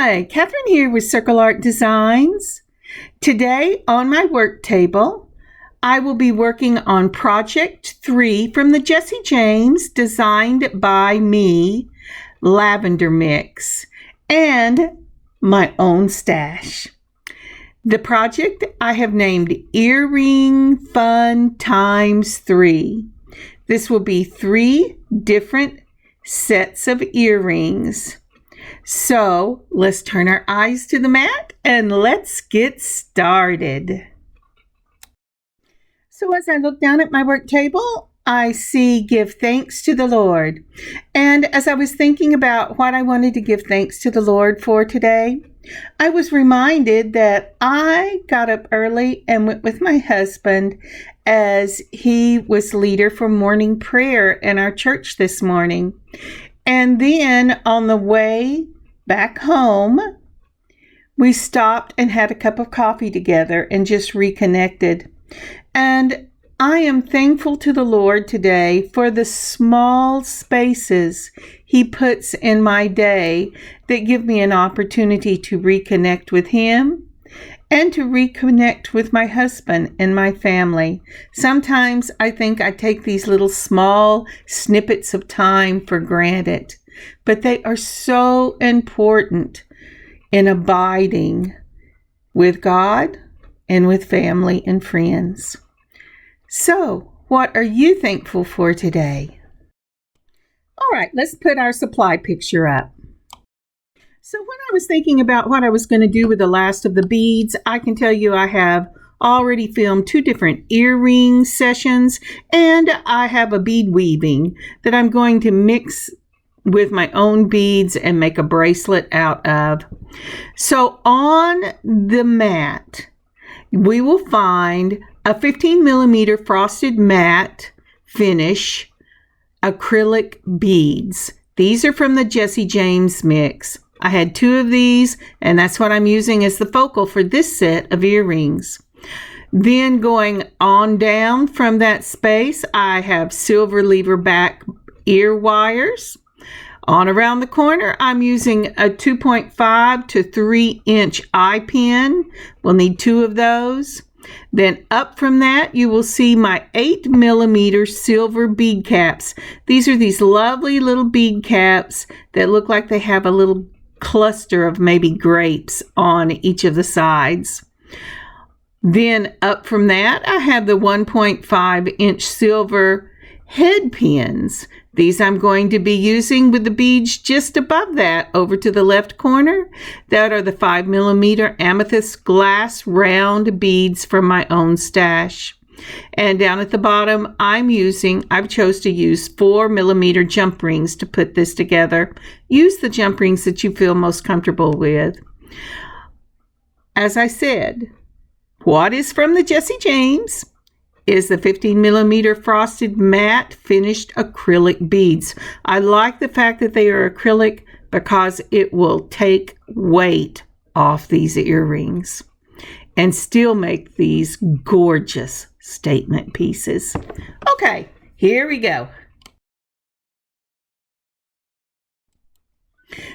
Hi, Kathryn here with Circle Art Designs. Today on my work table, I will be working on Project 3 from the Jesse James Designed by Me Lavender Mix and my own stash. The project I have named Earring Fun Times 3. This will be 3 different sets of earrings. So let's turn our eyes to the mat and let's get started. So as I look down at my work table, I see give thanks to the Lord. And as I was thinking about what I wanted to give thanks to the Lord for today, I was reminded that I got up early and went with my husband as he was leader for morning prayer in our church this morning. And then on the way back home, we stopped and had a cup of coffee together and just reconnected. And I am thankful to the Lord today for the small spaces He puts in my day that give me an opportunity to reconnect with Him and to reconnect with my husband and my family. Sometimes I think I take these little small snippets of time for granted, but they are so important in abiding with God and with family and friends. So, what are you thankful for today? All right, let's put our supply picture up. So when I was thinking about what I was going to do with the last of the beads, I can tell you I have already filmed 2 different earring sessions, and I have a bead weaving that I'm going to mix with my own beads and make a bracelet out of. So on the mat, we will find a 15 millimeter frosted matte finish acrylic beads. These are from the Jesse James mix. I had 2 of these, and that's what I'm using as the focal for this set of earrings. Then going on down from that space, I have silver lever back ear wires. On around the corner, I'm using a 2.5 to 3 inch eye pin. We'll need 2 of those. Then up from that, you will see my 8 millimeter silver bead caps. These are these lovely little bead caps that look like they have a little cluster of maybe grapes on each of the sides. Then up from that, I have the 1.5 inch silver head pins. These I'm going to be using with the beads just above that over to the left corner. That are the 5 millimeter amethyst glass round beads from my own stash. And down at the bottom, I've chose to use 4 millimeter jump rings to put this together. Use the jump rings that you feel most comfortable with. As I said, what is from the Jesse James is the 15 millimeter frosted matte finished acrylic beads. I like the fact that they are acrylic because it will take weight off these earrings and still make these gorgeous statement pieces. Okay, here we go.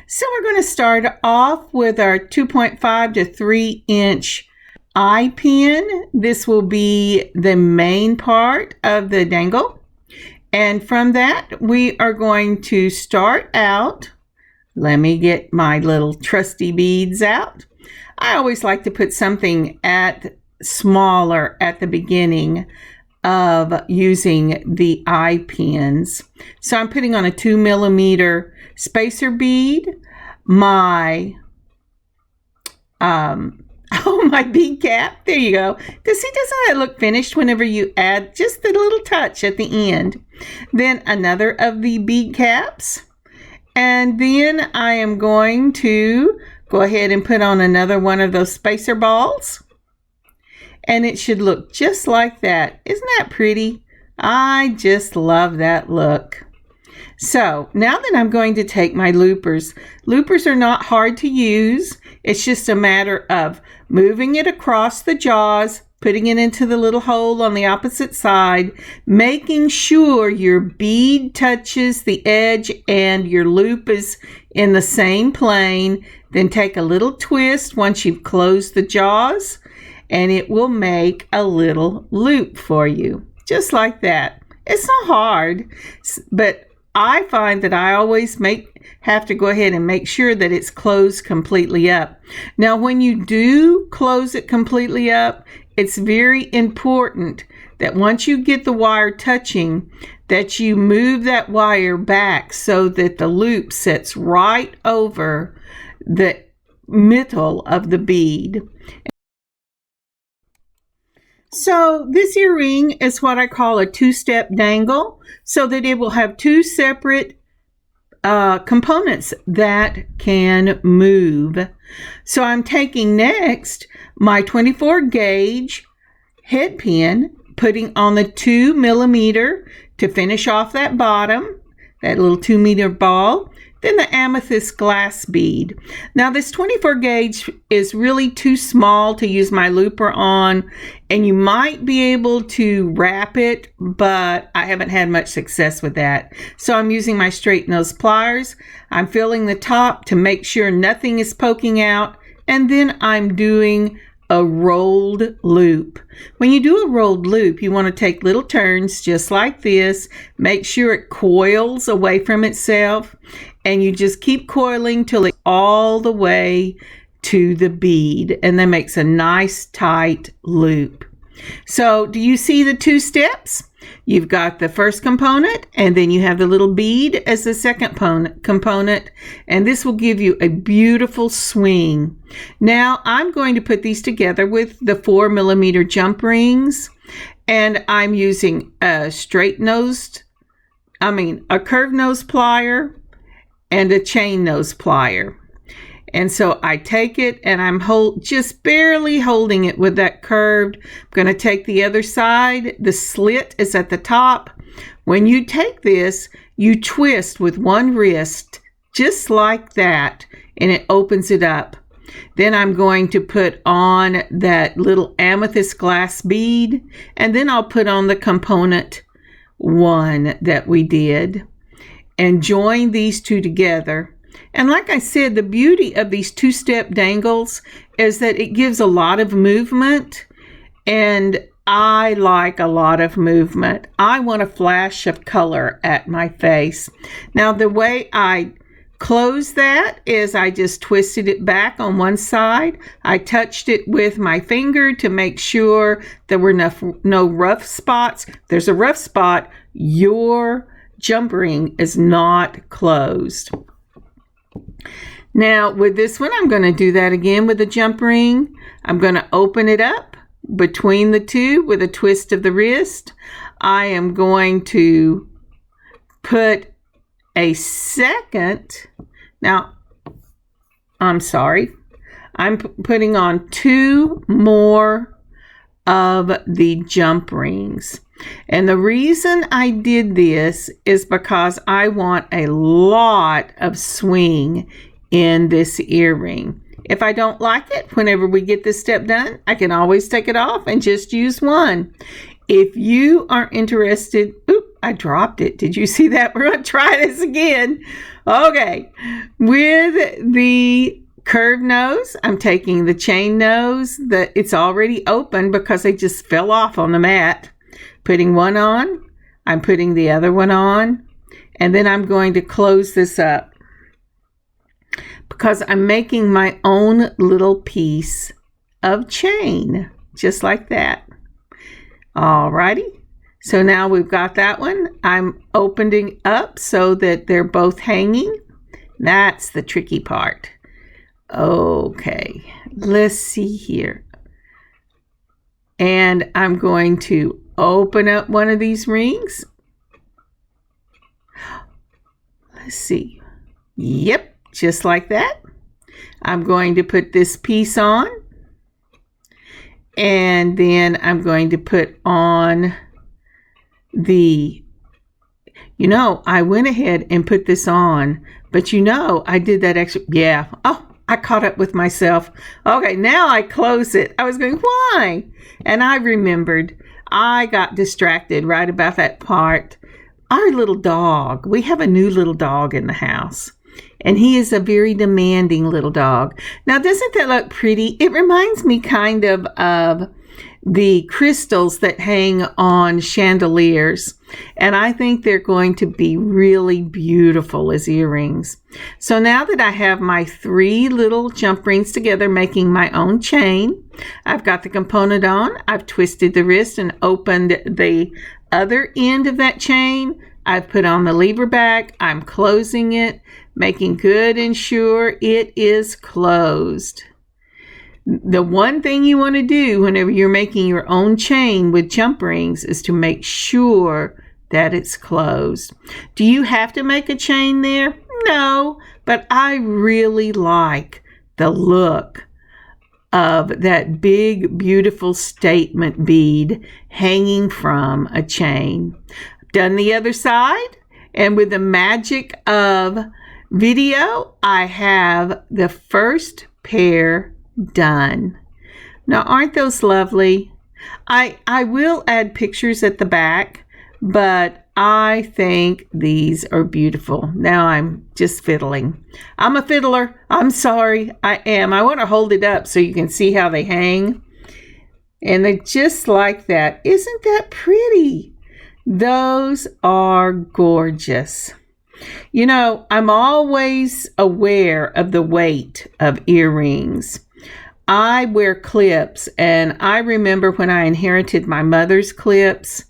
So we're going to start off with our 2.5 to 3 inch eye pin. This will be the main part of the dangle. And from that, we are going to start out. Let me get my little trusty beads out. I always like to put something smaller at the beginning of using the eye pins. So I'm putting on a 2 millimeter spacer bead, my my bead cap. There you go. Doesn't that look finished whenever you add just the little touch at the end? Then another of the bead caps. And then I am going to go ahead and put on another one of those spacer balls. And it should look just like that. Isn't that pretty? I just love that look. So now that I'm going to take my loopers. Loopers are not hard to use. It's just a matter of moving it across the jaws, putting it into the little hole on the opposite side, making sure your bead touches the edge and your loop is in the same plane. Then take a little twist once you've closed the jaws, and it will make a little loop for you, just like that. It's not hard, but I find that I always have to go ahead and make sure that it's closed completely up. Now, when you do close it completely up, it's very important that once you get the wire touching, that you move that wire back so that the loop sits right over the middle of the bead. So this earring is what I call a two-step dangle, so that it will have two separate components that can move. So I'm taking next my 24 gauge head pin, putting on the 2 millimeter to finish off that bottom, that little 2 meter ball, then the amethyst glass bead. Now this 24 gauge is really too small to use my looper on, and you might be able to wrap it, but I haven't had much success with that. So I'm using my straight nose pliers. I'm filling the top to make sure nothing is poking out, and then I'm doing a rolled loop. When you do a rolled loop, you want to take little turns just like this. Make sure it coils away from itself, and you just keep coiling till it's all the way to the bead, and that makes a nice tight loop. So do you see the two steps? You've got the first component, and then you have the little bead as the second component, and this will give you a beautiful swing. Now I'm going to put these together with the 4 millimeter jump rings, and I'm using a curved nose plier and a chain nose plier. And so I take it and I'm just barely holding it with that curved. I'm going to take the other side. The slit is at the top. When you take this, you twist with one wrist, just like that, and it opens it up. Then I'm going to put on that little amethyst glass bead, and then I'll put on the component 1 that we did, and join these two together. And like I said, the beauty of these two-step dangles is that it gives a lot of movement, and I like a lot of movement. I want a flash of color at my face. Now, the way I close that is I just twisted it back on one side. I touched it with my finger to make sure there were no rough spots. If there's a rough spot, your jump ring is not closed. Now with this one, I'm going to do that again with the jump ring. I'm going to open it up between the two with a twist of the wrist. I am going to put a second. Now, I'm sorry. I'm putting on 2 more of the jump rings. And the reason I did this is because I want a lot of swing in this earring. If I don't like it, whenever we get this step done, I can always take it off and just use one. If you are interested, I dropped it. Did you see that? We're going to try this again. Okay. With the curved nose, I'm taking the chain nose that it's already open because they just fell off on the mat. Putting one on, I'm putting the other one on, and then I'm going to close this up because I'm making my own little piece of chain, just like that. Alrighty, so now we've got that one. I'm opening up so that they're both hanging. That's the tricky part. Okay, let's see here. And I'm going to open up one of these rings. Let's see. Yep, just like that. I'm going to put this piece on, and then I'm going to put on the, I went ahead and put this on, but I did that extra, oh, I caught up with myself. Okay, now I close it. I was going, why? And I remembered. I got distracted right about that part. Our little dog, we have a new little dog in the house, and he is a very demanding little dog. Now, doesn't that look pretty? It reminds me kind of the crystals that hang on chandeliers, and I think they're going to be really beautiful as earrings. So now that I have my 3 little jump rings together, making my own chain, I've got the component on, I've twisted the wrist and opened the other end of that chain. I've put on the lever back, I'm closing it, making good and sure it is closed. The one thing you want to do whenever you're making your own chain with jump rings is to make sure that it's closed. Do you have to make a chain there? No, but I really like the look of that big, beautiful statement bead hanging from a chain. I've done the other side, and with the magic of video, I have the first pair done. Now, aren't those lovely? I will add pictures at the back, but I think these are beautiful. Now I'm just fiddling. I'm a fiddler. I'm sorry. I am. I want to hold it up so you can see how they hang. And they're just like that. Isn't that pretty? Those are gorgeous. You know, I'm always aware of the weight of earrings. I wear clips, and I remember when I inherited my mother's clips,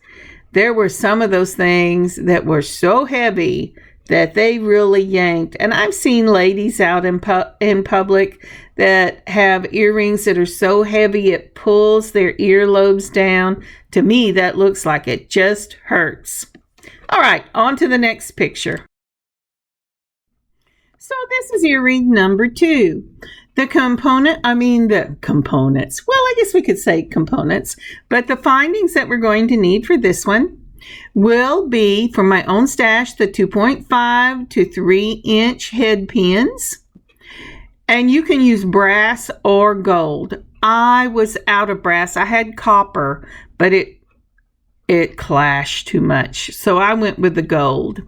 there were some of those things that were so heavy that they really yanked. And I've seen ladies out in public that have earrings that are so heavy it pulls their earlobes down. To me, that looks like it just hurts. All right, on to the next picture. So this is earring number 2. The components. Well, I guess we could say components, but the findings that we're going to need for this one will be, from my own stash, the 2.5 to 3 inch head pins. And you can use brass or gold. I was out of brass. I had copper, but it clashed too much. So I went with the gold.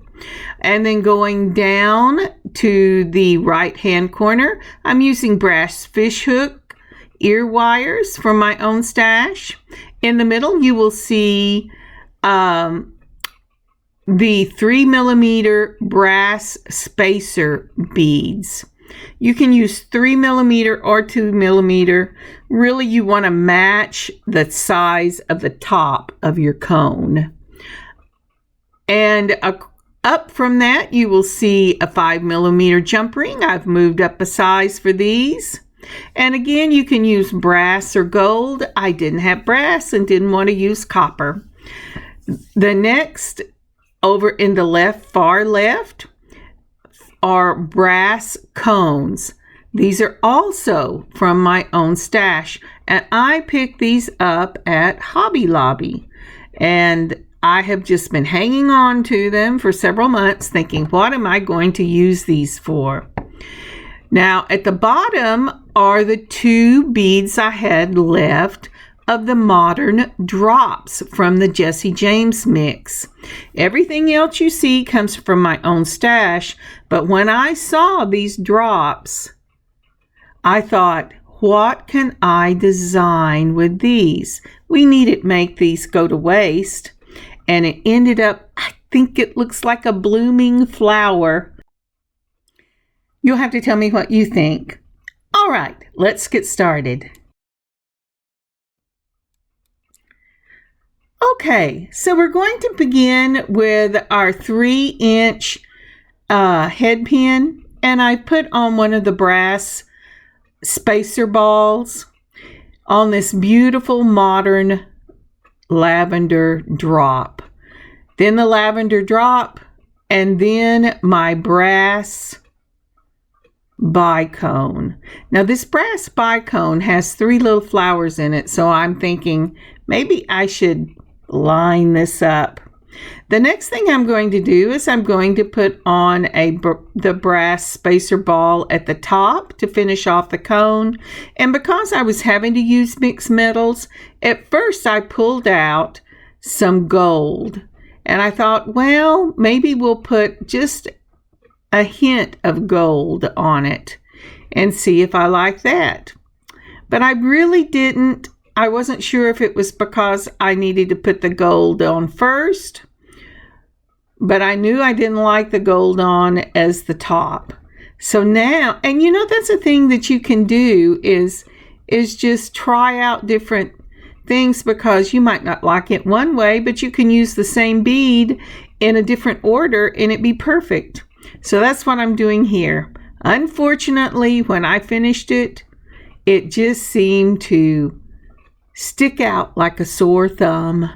And then going down to the right hand corner, I'm using brass fishhook ear wires from my own stash. In the middle, you will see the 3mm brass spacer beads. You can use 3mm or 2mm. Really, you want to match the size of the top of your cone. And up from that, you will see a 5mm jump ring. I've moved up a size for these. And again, you can use brass or gold. I didn't have brass and didn't want to use copper. The next, over in the far left, are brass cones. These are also from my own stash, and I picked these up at Hobby Lobby. And I have just been hanging on to them for several months thinking, what am I going to use these for? Now, at the bottom are the 2 beads I had left of the modern drops from the Jesse James mix. Everything else you see comes from my own stash, but when I saw these drops, I thought, what can I design with these? We needn't make these go to waste. And it ended up, I think it looks like a blooming flower. You'll have to tell me what you think. All right, let's get started. Okay, so we're going to begin with our 3 inch head pin, and I put on one of the brass spacer balls on this beautiful modern lavender drop. Then the lavender drop, and then my brass bicone. Now this brass bicone has 3 little flowers in it, so I'm thinking maybe I should line this up. The next thing I'm going to do is I'm going to put on the brass spacer ball at the top to finish off the cone. And because I was having to use mixed metals, at first I pulled out some gold. And I thought, well, maybe we'll put just a hint of gold on it and see if I like that. But I really didn't. I wasn't sure if it was because I needed to put the gold on first, but I knew I didn't like the gold on as the top. So now, and you know, that's a thing that you can do is just try out different things, because you might not like it one way, but you can use the same bead in a different order and it be perfect. So that's what I'm doing here. Unfortunately, when I finished it, it just seemed to stick out like a sore thumb.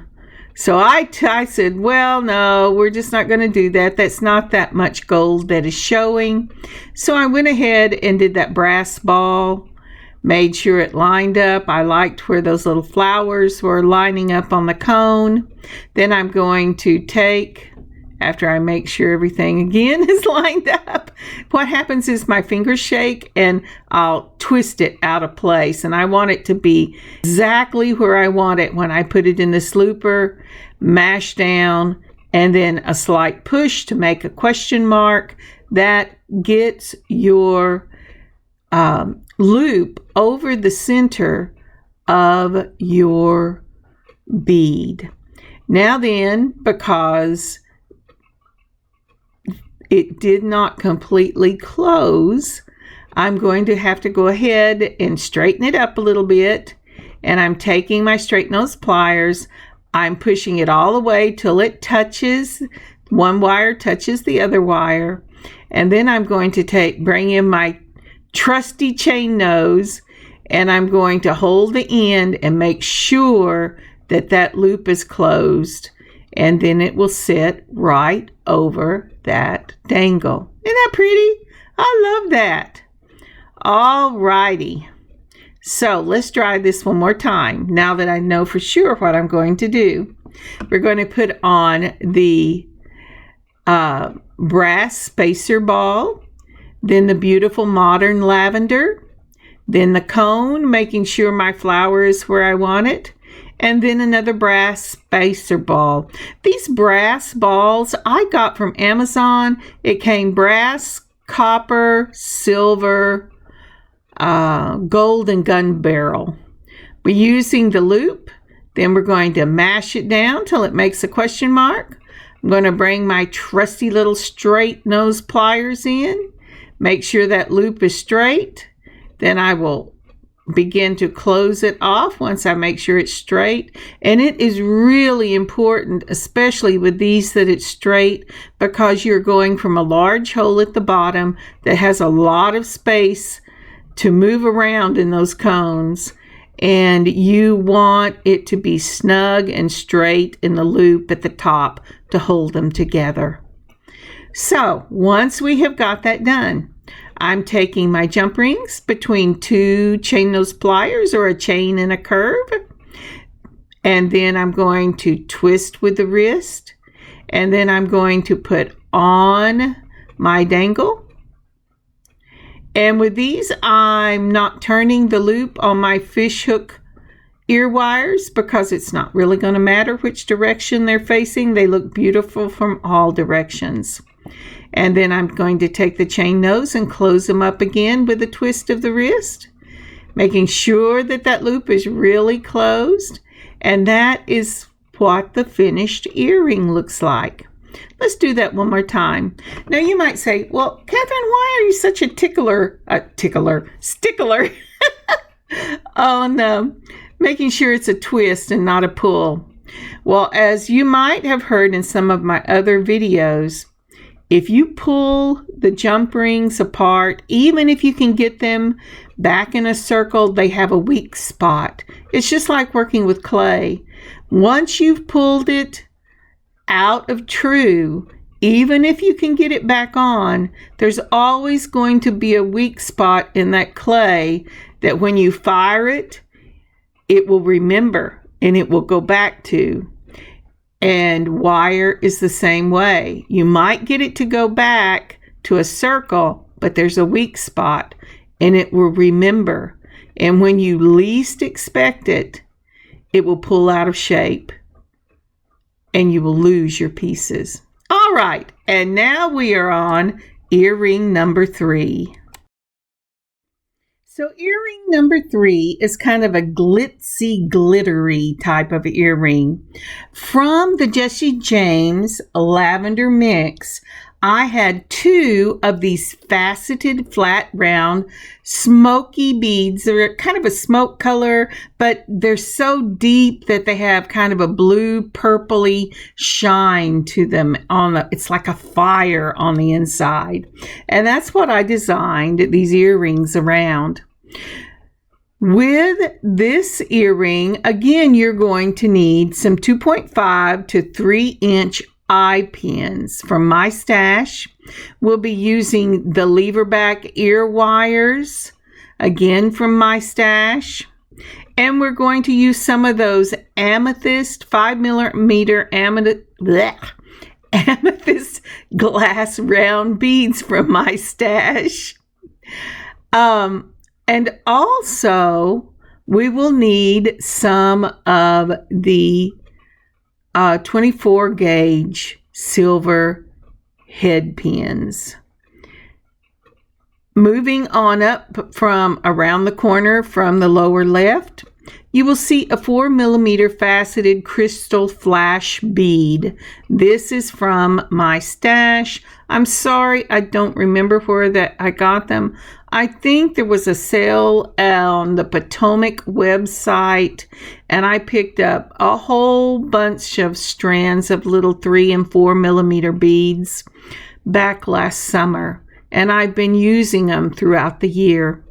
So I said, well, no, we're just not going to do that. That's not that much gold that is showing. So I went ahead and did that brass ball, made sure it lined up. I liked where those little flowers were lining up on the cone. Then I'm going to take, after I make sure everything again is lined up, what happens is my fingers shake and I'll twist it out of place. And I want it to be exactly where I want it when I put it in the slooper, mash down, and then a slight push to make a question mark. That gets your loop over the center of your bead. Now then, because it did not completely close, I'm going to have to go ahead and straighten it up a little bit. And I'm taking my straight nose pliers, I'm pushing it all the way till it touches, one wire touches the other wire. And then I'm going to bring in my trusty chain nose, and I'm going to hold the end and make sure that that loop is closed. And then it will sit right over that dangle. Isn't that pretty? I love that. All righty. So let's try this one more time. Now that I know for sure what I'm going to do, we're going to put on the brass spacer ball, then the beautiful modern lavender, then the cone, making sure my flower is where I want it, and then another brass spacer ball. These brass balls I got from Amazon. It came brass, copper, silver, gold, and gun barrel. We're using the loop. Then we're going to mash it down till it makes a question mark. I'm going to bring my trusty little straight nose pliers in. Make sure that loop is straight. Then I will begin to close it off once I make sure it's straight. And it is really important, especially with these, that it's straight, because you're going from a large hole at the bottom that has a lot of space to move around in those cones. And you want it to be snug and straight in the loop at the top to hold them together. So once we have got that done, I'm taking my jump rings between two chain nose pliers, or a chain and a curve. And then I'm going to twist with the wrist. And then I'm going to put on my dangle. And with these, I'm not turning the loop on my fish hook ear wires, because it's not really going to matter which direction they're facing. They look beautiful from all directions. And then I'm going to take the chain nose and close them up again with a twist of the wrist, making sure that that loop is really closed. And that is what the finished earring looks like. Let's do that one more time. Now you might say, well, Kathryn, why are you such a stickler on making sure it's a twist and not a pull? Well, as you might have heard in some of my other videos, if you pull the jump rings apart, even if you can get them back in a circle, they have a weak spot. It's just like working with clay. Once you've pulled it out of true, even if you can get it back on, there's always going to be a weak spot in that clay that when you fire it, it will remember and it will go back to. And wire is the same way. You might get it to go back to a circle, but there's a weak spot and it will remember. And when you least expect it, it will pull out of shape and you will lose your pieces. All right, and now we are on earring number 3. So earring number 3 is kind of a glitzy, glittery type of earring. From the Jesse James Lavender mix, I had 2 of these faceted, flat, round, smoky beads. They're kind of a smoke color, but they're so deep that they have kind of a blue, purpley shine to them. It's like a fire on the inside. And that's what I designed these earrings around. With this earring, again, you're going to need some 2.5 to 3-inch eye pins from my stash. We'll be using the lever back ear wires, again from my stash. And we're going to use some of those amethyst, 5mm amethyst glass round beads from my stash. And also, we will need some of the 24 gauge silver head pins. Moving on up from around the corner from the lower left, you will see a 4mm faceted crystal flash bead. This is from my stash. I'm sorry, I don't remember where I got them. I think there was a sale on the Potomac website, and I picked up a whole bunch of strands of little 3 and 4mm beads back last summer, and I've been using them throughout the year.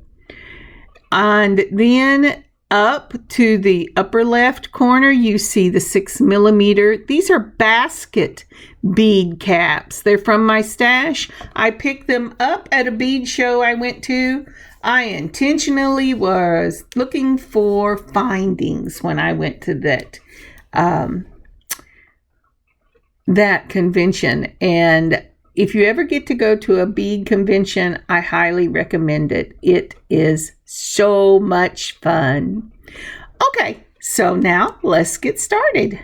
And then up to the upper left corner, you see the 6mm. These are basket bead caps. They're from my stash. I picked them up at a bead show I went to. I intentionally was looking for findings when I went to that convention. And if you ever get to go to a bead convention, I highly recommend it. It is so much fun. Okay, so now let's get started.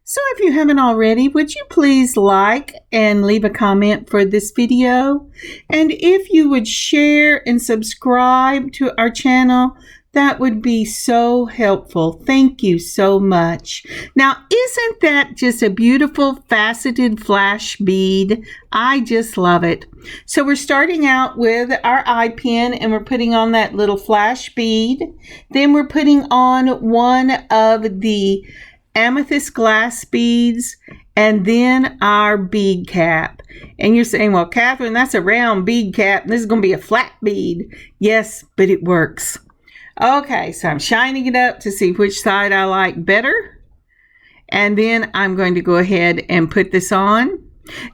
So if you haven't already, would you please like and leave a comment for this video? And if you would share and subscribe to our channel, that would be so helpful. Thank you so much. Now, isn't that just a beautiful faceted flash bead? I just love it. So we're starting out with our eye pin and we're putting on that little flash bead. Then we're putting on one of the amethyst glass beads and then our bead cap. And you're saying, well, Kathryn, that's a round bead cap and this is going to be a flat bead. Yes, but it works. Okay, so I'm shining it up to see which side I like better. And then I'm going to go ahead and put this on.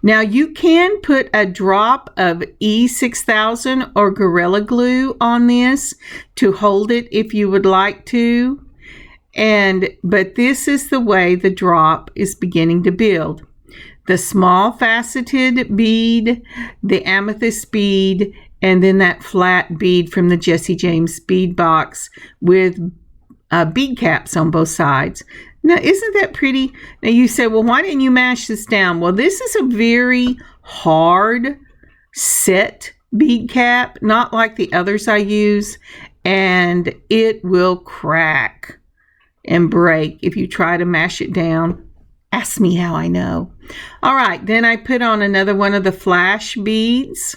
Now you can put a drop of E6000 or Gorilla Glue on this to hold it if you would like to. But this is the way the drop is beginning to build. The small faceted bead, the amethyst bead, and then that flat bead from the Jesse James bead box with bead caps on both sides. Now, isn't that pretty? Now you say, well, why didn't you mash this down? Well, this is a very hard set bead cap, not like the others I use, and it will crack and break if you try to mash it down. Ask me how I know. All right, then I put on another one of the flash beads.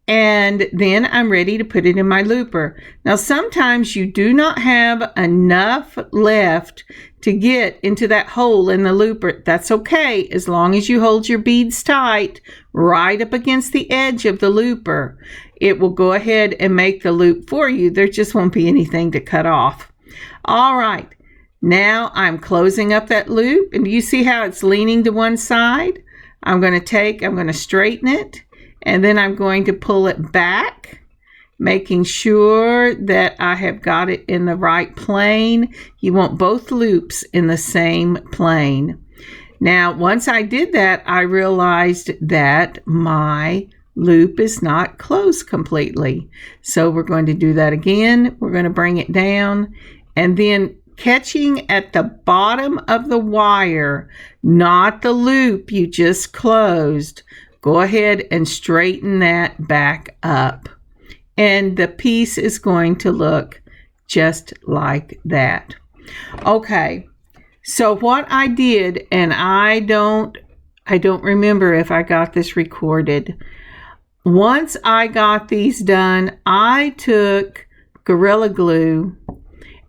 And then I'm ready to put it in my looper. Now, sometimes you do not have enough left to get into that hole in the looper. That's okay, as long as you hold your beads tight right up against the edge of the looper. It will go ahead and make the loop for you. There just won't be anything to cut off. All right, now I'm closing up that loop. And do you see how it's leaning to one side? I'm going to straighten it. And then I'm going to pull it back. making sure that I have got it in the right plane. You want both loops in the same plane. Now, once I did that, I realized that my loop is not closed completely. So we're going to do that again. We're going to bring it down, and then catching at the bottom of the wire, not the loop you just closed, go ahead and straighten that back up. And the piece is going to look just like that. Okay, so what I did, and I don't remember if I got this recorded. Once I got these done, I took Gorilla Glue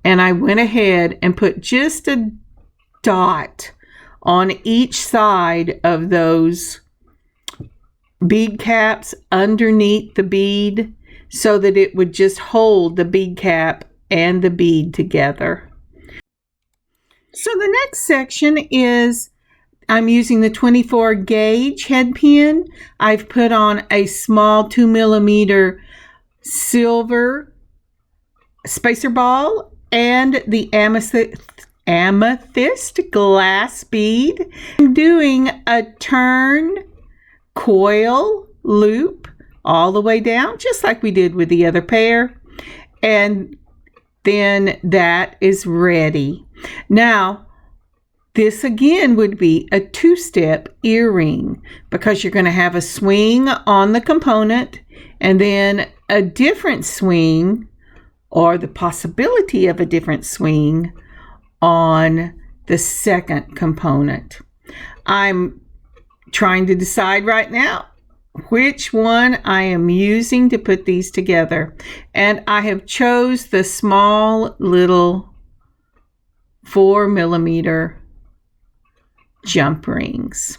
and I went ahead and put just a dot on each side of those bead caps underneath the bead so that it would just hold the bead cap and the bead together. So the next section is I'm using the 24 gauge head pin. I've put on a small 2mm silver spacer ball and the amethyst glass bead. I'm doing a turn coil loop all the way down, just like we did with the other pair. And then that is ready. Now, this again would be a 2-step earring because you're going to have a swing on the component and then a different swing, or the possibility of a different swing, on the second component. I'm trying to decide right now which one I am using to put these together. And I have chose the small little 4mm jump rings.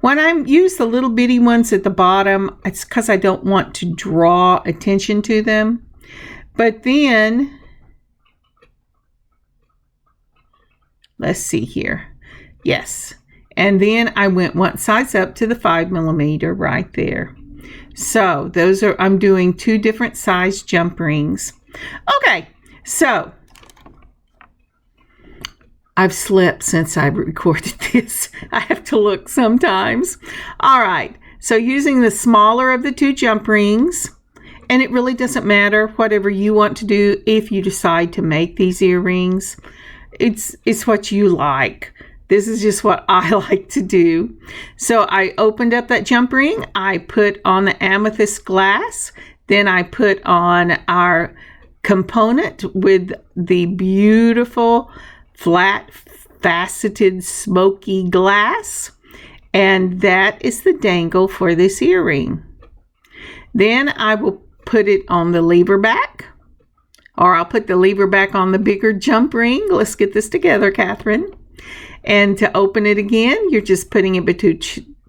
When I use the little bitty ones at the bottom, it's because I don't want to draw attention to them. But then, let's see here. Yes. And then I went one size up to the 5mm right there. So those are, I'm doing 2 different size jump rings. Okay. So I've slept since I recorded this. I have to look sometimes. All right. So using the smaller of the 2 jump rings, and it really doesn't matter whatever you want to do if you decide to make these earrings. It's what you like. This is just what I like to do. So I opened up that jump ring. I put on the amethyst glass. Then I put on our component with the beautiful flat faceted smoky glass. And that is the dangle for this earring. Then I will put it on the lever back, or I'll put the lever back on the bigger jump ring. Let's get this together, Kathryn. And to open it again, you're just putting it between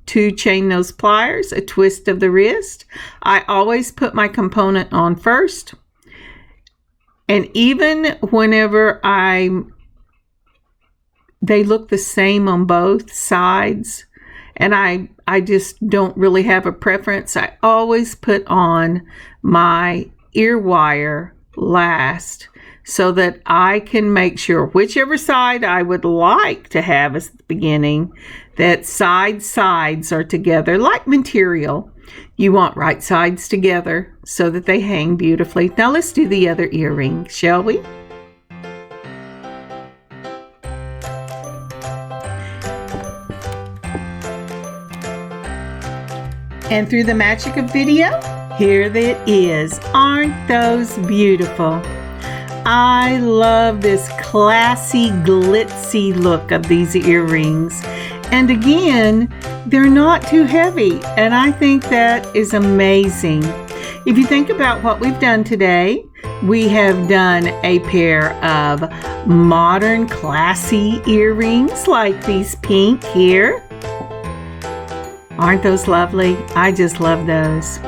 2 chain nose pliers, a twist of the wrist. I always put my component on first. And even whenever they look the same on both sides, and I just don't really have a preference, I always put on my ear wire last so that I can make sure whichever side I would like to have as the beginning, that sides are together like material. You want right sides together so that they hang beautifully. Now let's do the other earring, shall we? And through the magic of video, here it is. Aren't those beautiful? I love this classy, glitzy look of these earrings. And again, they're not too heavy, and I think that is amazing. If you think about what we've done today, we have done a pair of modern, classy earrings like these pink here. Aren't those lovely? I just love those.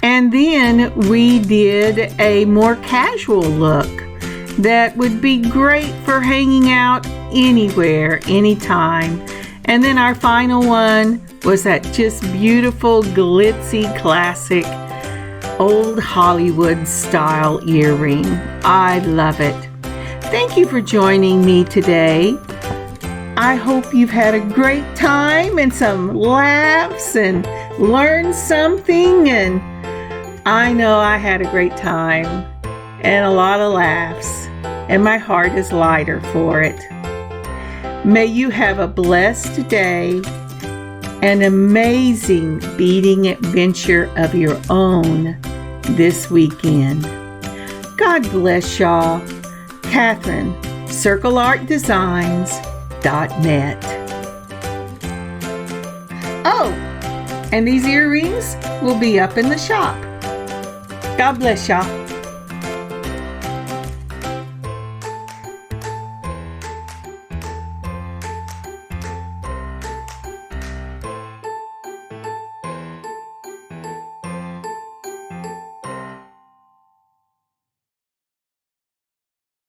And then we did a more casual look that would be great for hanging out anywhere, anytime. And then our final one was that just beautiful, glitzy, classic old Hollywood style earring. I love it. Thank you for joining me today. I hope you've had a great time and some laughs and learned something, and I know I had a great time and a lot of laughs, and my heart is lighter for it. May you have a blessed day, an amazing beading adventure of your own this weekend. God bless y'all. Kathryn, circleartdesigns.net. Oh, and these earrings will be up in the shop. God bless y'all.